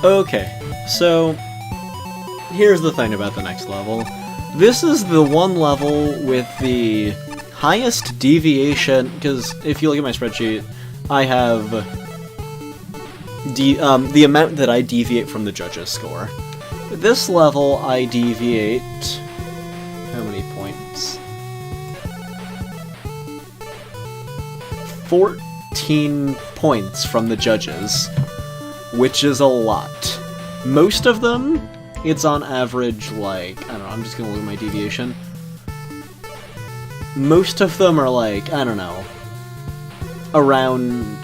Okay, so here's the thing about the next level. This is the one level with the highest deviation, because if you look at my spreadsheet, I have the amount that I deviate from the judge's score. This level, I deviate... how many points? 14 points from the judges, which is a lot. Most of them, it's on average, like, I don't know, I'm just gonna look at my deviation. Most of them are like, I don't know, around...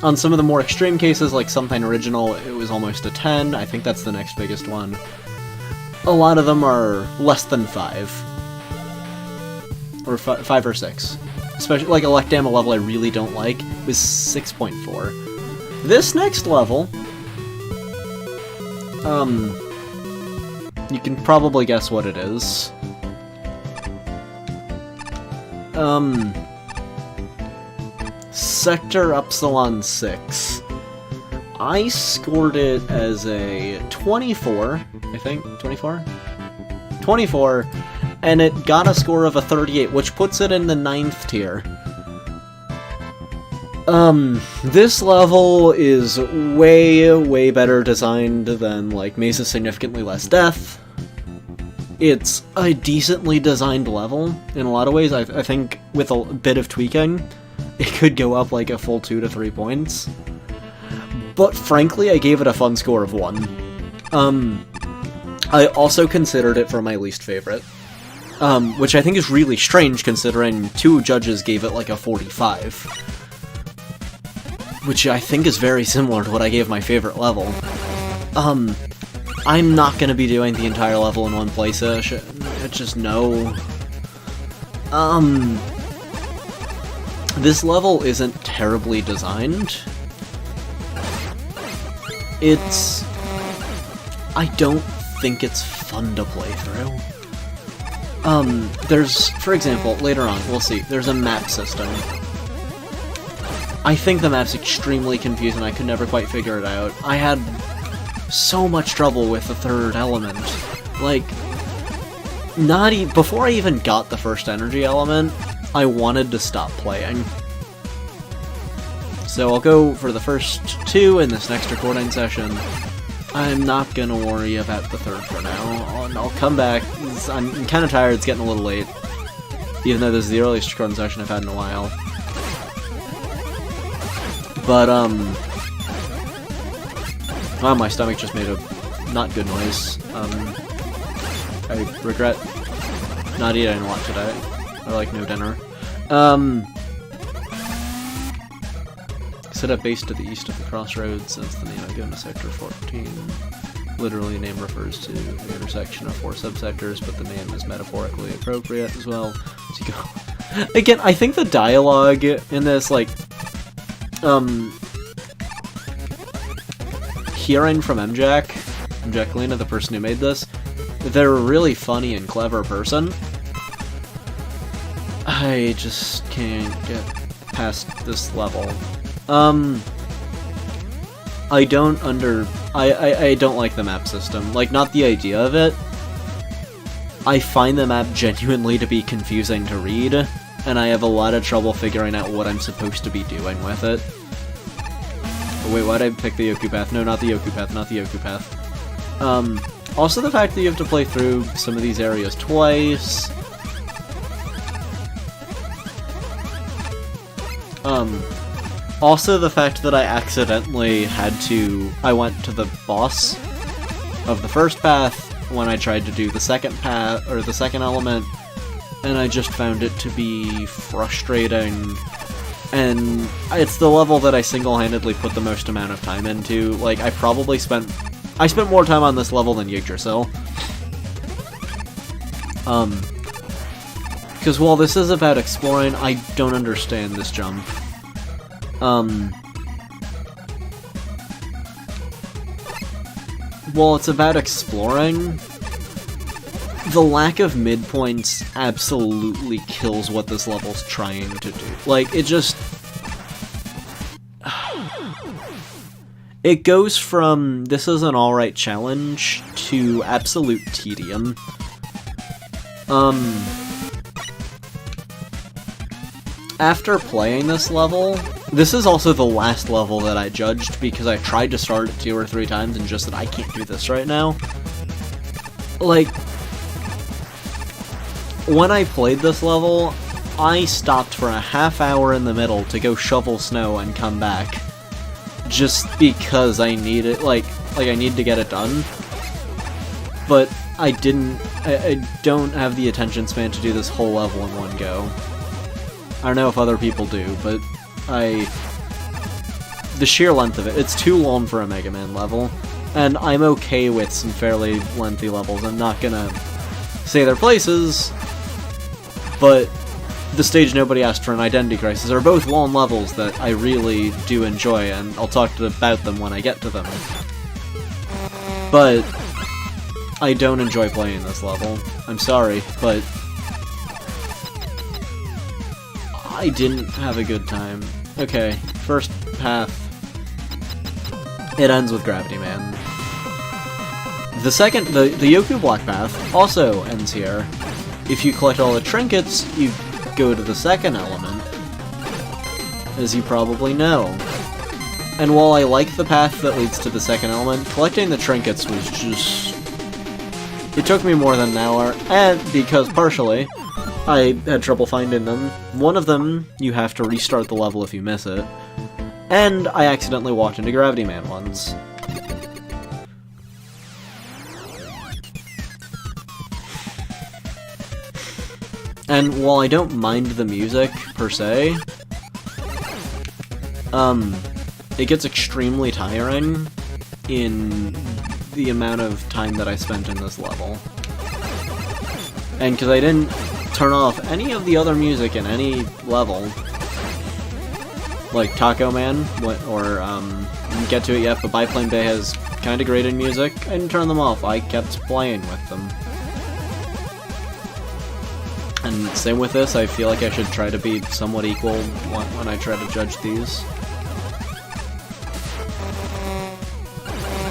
On some of the more extreme cases, like Something Original, it was almost a 10. I think that's the next biggest one. A lot of them are less than 5. Or 5 or 6. Especially, like, Electam, a level I really don't like, was 6.4. This next level... you can probably guess what it is. Sector Upsilon 6. I scored it as a 24, I think? 24? 24, and it got a score of a 38, which puts it in the 9th tier. This level is way better designed than, like, Mesa's Significantly Less Death. It's a decently designed level. In a lot of ways, I think with a bit of tweaking, it could go up like a full 2 to 3 points. But frankly, I gave it a fun score of 1. I also considered it for my least favorite. Which I think is really strange considering 2 judges gave it like a 45. Which I think is very similar to what I gave my favorite level. I'm not gonna be doing the entire level in one playset. Just no. This level isn't terribly designed. I don't think it's fun to play through. There's, for example, later on, we'll see, there's a map system. I think the map's extremely confusing, I could never quite figure it out. I had so much trouble with the third element. Like, before I even got the first energy element, I wanted to stop playing. So I'll go for the first 2 in this next recording session. I'm not gonna worry about the third for now. I'll come back. I'm kind of tired, it's getting a little late. Even though this is the earliest recording session I've had in a while. But, well, my stomach just made a not good noise. I regret not eating a lot today. Or, like, no dinner. Set up base to the east of the crossroads, since the name I go into Sector 14. Literally, name refers to the intersection of 4 subsectors, but the name is metaphorically appropriate as well. So you go... Again, I think the dialogue in this, like, hearing from Jacqueline, the person who made this, they're a really funny and clever person. I just can't get past this level. I don't like the map system. Like, not the idea of it. I find the map genuinely to be confusing to read, and I have a lot of trouble figuring out what I'm supposed to be doing with it. Oh, wait, why'd I pick the Yoku path? No, not the Yoku path, not the Yoku path. Also the fact that you have to play through some of these areas twice. Also the fact that I accidentally I went to the boss of the first path when I tried to do the second path, or the second element, and I just found it to be frustrating. And it's the level that I single-handedly put the most amount of time into. Like, I spent more time on this level than Yggdrasil. Because while this is about exploring, I don't understand this jump. While it's about exploring, the lack of midpoints absolutely kills what this level's trying to do. Like, it It goes from, this is an alright challenge, to absolute tedium. After playing this level, this is also the last level that I judged because I tried to start it 2 or 3 times and just said, I can't do this right now. Like, when I played this level, I stopped for a half hour in the middle to go shovel snow and come back. Just because I needed, like I need to get it done. But I don't have the attention span to do this whole level in one go. I don't know if other people do, but the sheer length of it, it's too long for a Mega Man level, and I'm okay with some fairly lengthy levels. I'm not gonna say their places, but the stage Nobody Asked for an Identity Crisis are both long levels that I really do enjoy, and I'll talk about them when I get to them. But I don't enjoy playing this level. I'm sorry, but I didn't have a good time. Okay, first path. It ends with Gravity Man. The second, the Yoku Block path also ends here. If you collect all the trinkets, you go to the second element, as you probably know. And while I like the path that leads to the second element, collecting the trinkets was just... It took me more than an hour, and because partially, I had trouble finding them. One of them, you have to restart the level if you miss it, and I accidentally walked into Gravity Man once. And while I don't mind the music, per se, it gets extremely tiring in the amount of time that I spent in this level. And because I didn't turn off any of the other music in any level, like Taco Man, or, didn't get to it yet, but Biplane Bay has kinda graded music, I didn't turn them off, I kept playing with them. And same with this, I feel like I should try to be somewhat equal when I try to judge these.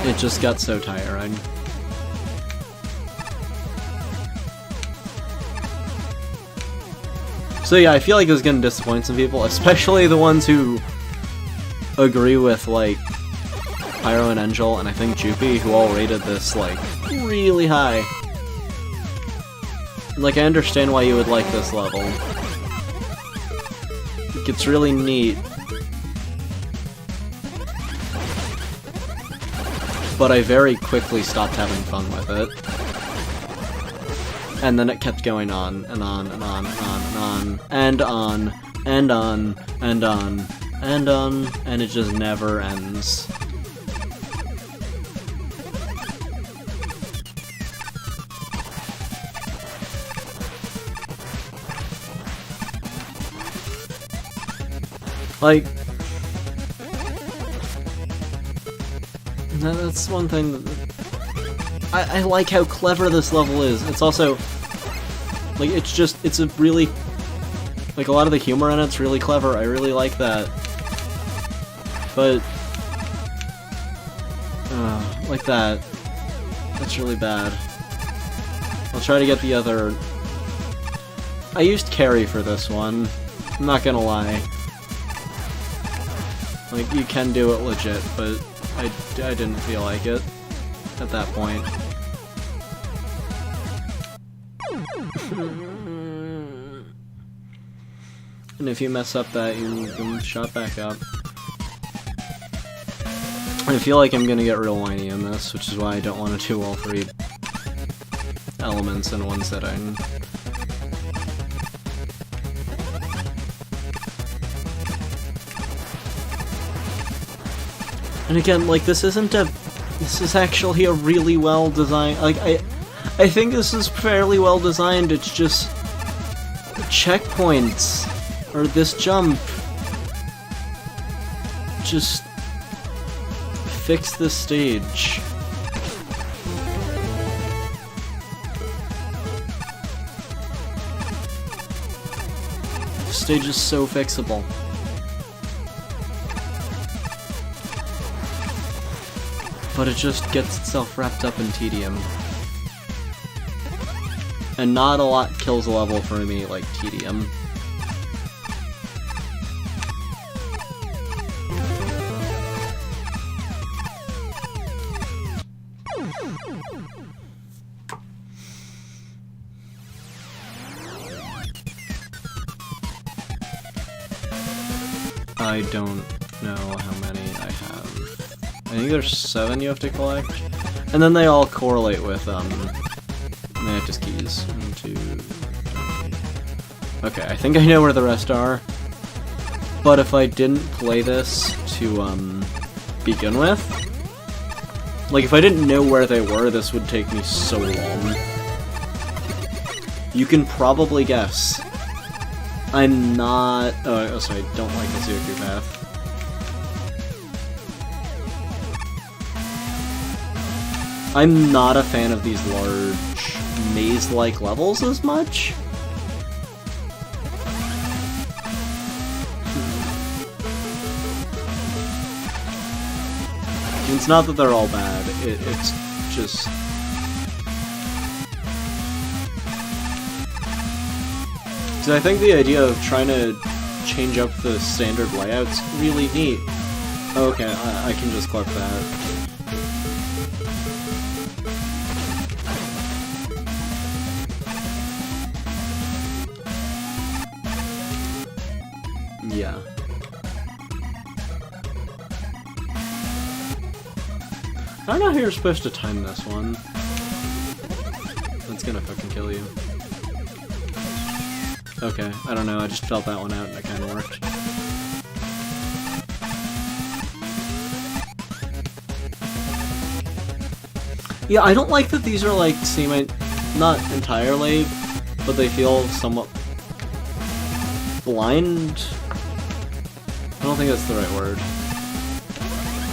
It just got so tiring. So yeah, I feel like this is gonna disappoint some people, especially the ones who agree with, like, Pyro and Angel, and I think Jupy, who all rated this, like, really high. Like, I understand why you would like this level. It gets really neat. But I very quickly stopped having fun with it. And then it kept going on, and on, and on, and on, and on, and on, and on, and on, and on, and it just never ends. Like, that's one thing that I like how clever this level is. It's also, like, it's a really, like, a lot of the humor in it's really clever. I really like that. But, like that. That's really bad. I'll try to get the other... I used Carry for this one. I'm not gonna lie. Like, you can do it legit, but I didn't feel like it at that point. And if you mess up that, you can shot back up. I feel like I'm gonna get real whiny in this, which is why I don't want to do all 3 elements in one sitting. And again, like, this is actually a really well designed, like, I think this is fairly well designed, it's just checkpoints, or this jump, just fix this stage. This stage is so fixable. but it just gets itself wrapped up in tedium. And not a lot kills a level for me like tedium. I don't know how many I have. I think there's 7 you have to collect. And then they all correlate with, mantis keys. 1, 2, 3. Okay, I think I know where the rest are. But if I didn't play this to, begin with, like, if I didn't know where they were, this would take me so long. You can probably guess. I'm not... Oh, sorry, I don't like the Sudoku path. I'm not a fan of these large maze-like levels as much. It's not that they're all bad, it's just... So I think the idea of trying to change up the standard layout's really neat. Okay, I can just clip that. Yeah. I don't know how you're supposed to time this one. That's gonna fucking kill you. Okay, I don't know, I just felt that one out and it kinda worked. Yeah, I don't like that these are like not entirely, but they feel somewhat blind. I don't think that's the right word.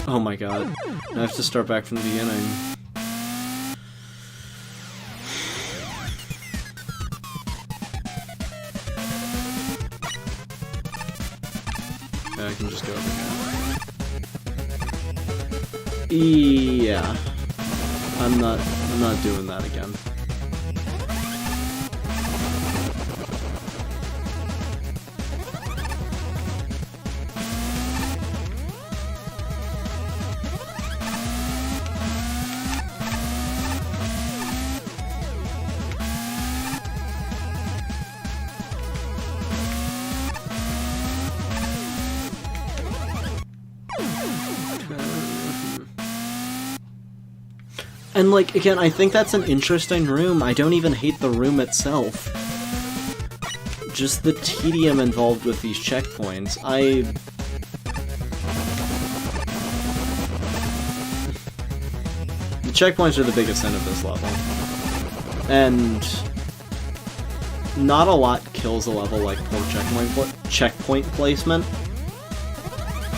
Oh my god. I have to start back from the beginning. Okay, I can just go over here. Yeah. I'm not doing that again. And, like, again, I think that's an interesting room. I don't even hate the room itself. Just the tedium involved with these checkpoints. The checkpoints are the biggest sin of this level. And not a lot kills a level like poor checkpoint placement.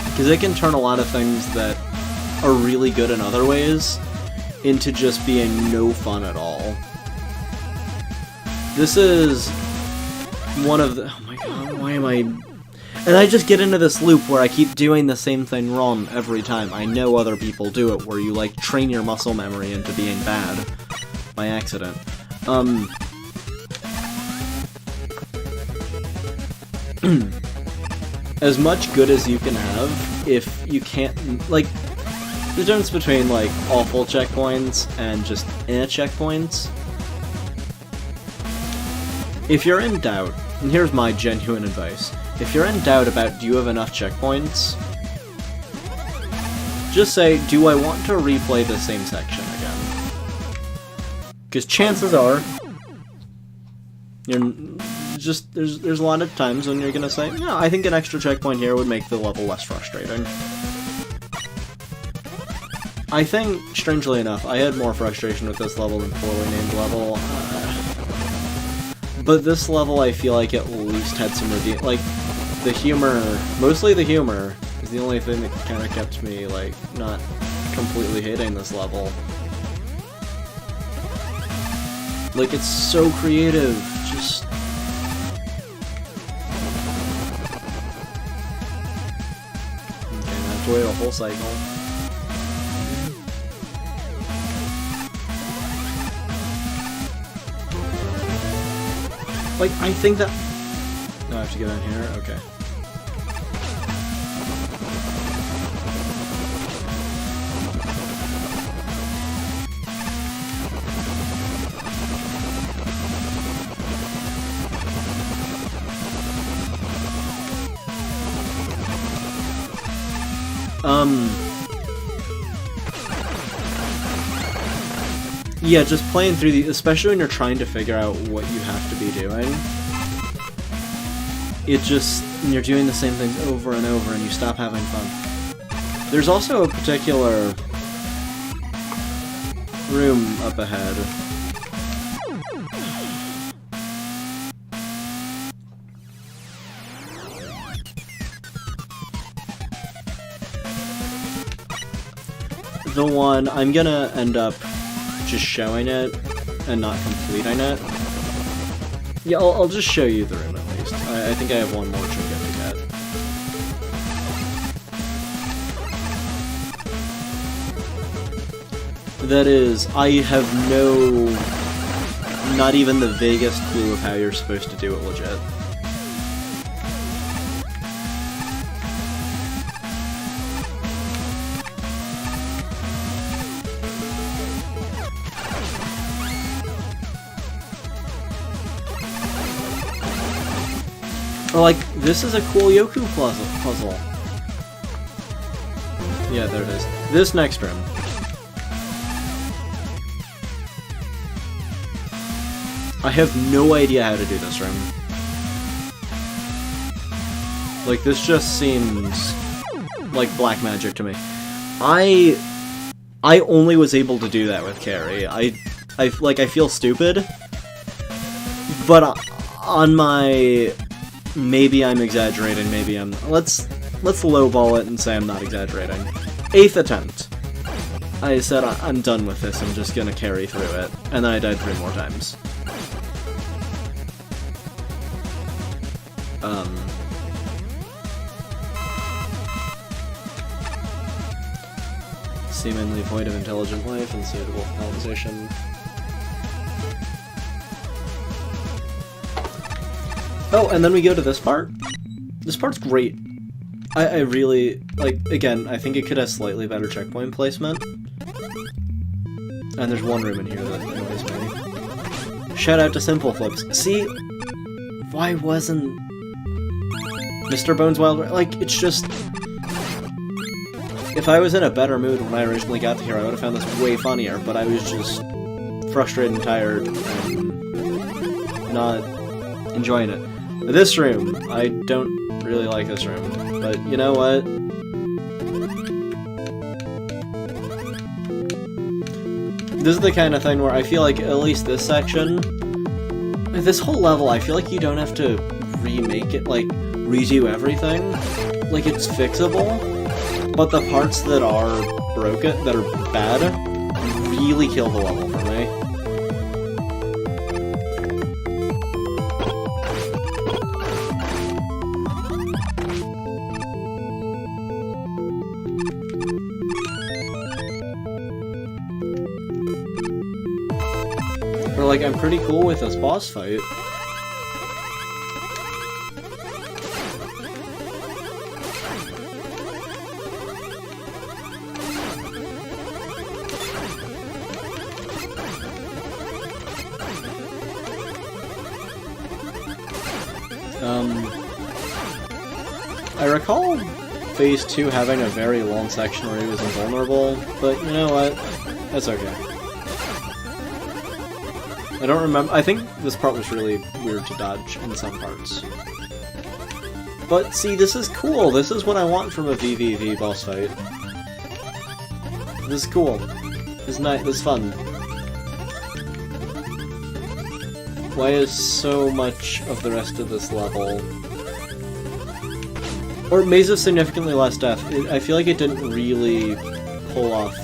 Because it can turn a lot of things that are really good in other ways into just being no fun at all. This is one of the... Oh my god, why am I... And I just get into this loop where I keep doing the same thing wrong every time. I know other people do it, where you, like, train your muscle memory into being bad by accident. As much good as you can have, if you can't... Like, the difference between, like, awful checkpoints and just checkpoints. If you're in doubt, and here's my genuine advice, if you're in doubt about do you have enough checkpoints, just say, do I want to replay the same section again? Because chances are, there's a lot of times when you're gonna say, no, I think an extra checkpoint here would make the level less frustrating. I think, strangely enough, I had more frustration with this level than poorly named level. But this level, I feel like at least had some redeem. Like, the humor, mostly the humor, is the only thing that kind of kept me, like, not completely hating this level. Like, it's so creative, just... Okay, I have to wait a whole cycle. Like, I think that... No, I have to go down here? Okay. Yeah, just playing through the, especially when you're trying to figure out what you have to be doing. It just, you're doing the same things over and over and you stop having fun. There's also a particular room up ahead. The one, I'm gonna end up just showing it and not completing it. Yeah, I'll just show you the room at least. I think I have one more trick to get. That is, I have not even the vaguest clue of how you're supposed to do it legit. Or like, this is a cool Yoku puzzle. Yeah, there it is. This next room. I have no idea how to do this room. Like, this just seems like black magic to me. I only was able to do that with Carrie. I feel stupid, but on my... Maybe I'm exaggerating, maybe I'm... Let's lowball it and say I'm not exaggerating. 8th attempt. I said, I'm done with this, I'm just gonna carry through it. And then I died 3 more times. Seemingly void of intelligent life and suitable colonization. Oh, and then we go to this part. This part's great. I really, like, again, I think it could have slightly better checkpoint placement. And there's one room in here that annoys me. Shout out to Simple Flips. See? Why wasn't Mr. Bones Wild? Like, it's just... If I was in a better mood when I originally got to here, I would have found this way funnier, but I was just frustrated and tired and not enjoying it. This room, I don't really like this room, but you know what? This is the kind of thing where I feel like, at least this section, this whole level, I feel like you don't have to remake it, like, redo everything. Like, it's fixable, but the parts that are broken, that are bad, really kill the level for me. Or, like, I'm pretty cool with this boss fight. I recall Phase 2 having a very long section where he was invulnerable, but you know what? That's okay. I don't remember. I think this part was really weird to dodge in some parts. But see, this is cool. This is what I want from a VVV boss fight. This is cool. This is nice. This is fun. Why is so much of the rest of this level... Or Maze of Significantly Less Death, I feel like it didn't really pull off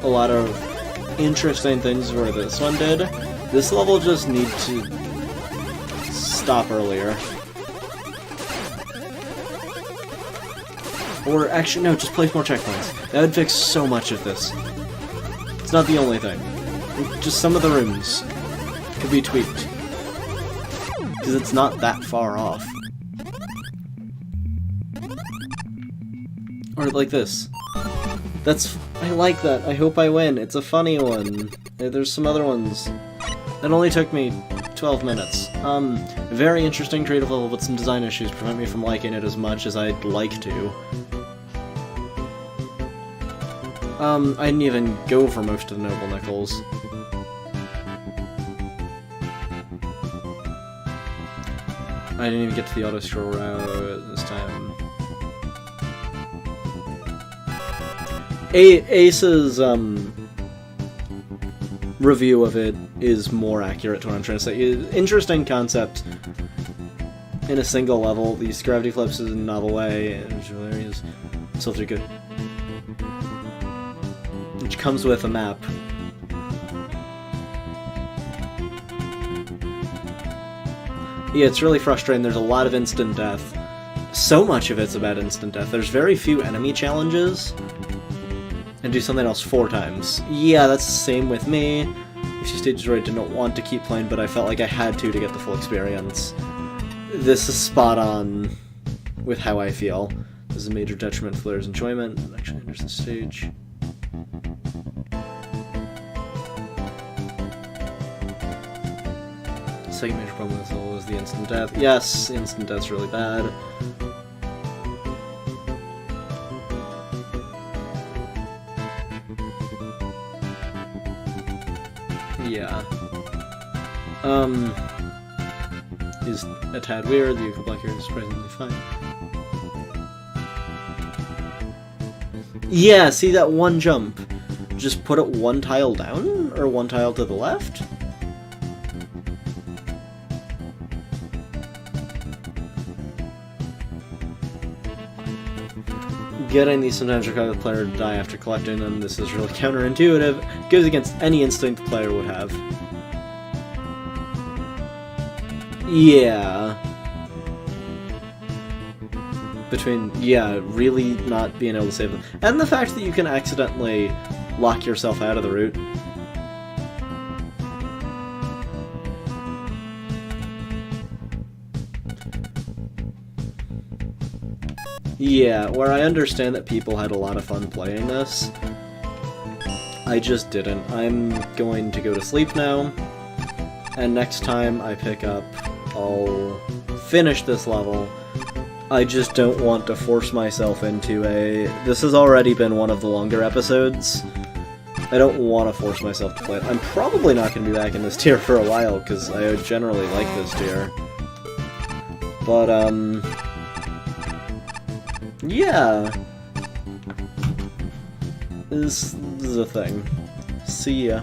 a lot of interesting things where this one did. This level just needs to stop earlier. Or actually, no, just place more checkpoints. That would fix so much of this. It's not the only thing. Just some of the rooms could be tweaked. because it's not that far off. Or like this. I like that. I hope I win. It's a funny one. There's some other ones. It only took me 12 minutes. Very interesting creative level, but some design issues prevent me from liking it as much as I'd like to. I didn't even go for most of the noble nickels. I didn't even get to the auto-scroll route this time. Ace's, review of it is more accurate to what I'm trying to say. Interesting concept in a single level. These gravity flips is in a novel way, and visual areas. Still pretty good. Which comes with a map. Yeah, it's really frustrating. There's a lot of instant death. So much of it's about instant death. There's very few enemy challenges. And do something else 4 times. Yeah, that's the same with me. A few stages where I didn't want to keep playing, but I felt like I had to get the full experience. This is spot on with how I feel. This is a major detriment to players' enjoyment. It actually enters the stage. The second major problem with this level is the instant death. Yes, instant death's really bad. Yeah. Is a tad weird. The Yuka Black here is surprisingly fine. Yeah, see that one jump? Just put it 1 tile down? Or 1 tile to the left? Getting these sometimes requires the player to die after collecting them. This is really counterintuitive. Goes against any instinct the player would have. Yeah. Really not being able to save them. And the fact that you can accidentally lock yourself out of the route. Yeah, where I understand that people had a lot of fun playing this, I just didn't. I'm going to go to sleep now, and next time I pick up, I'll finish this level. I just don't want to force myself into a... This has already been one of the longer episodes. I don't want to force myself to play it. I'm probably not going to be back in this tier for a while, because I generally like this tier. But, yeah. This is a thing. See ya.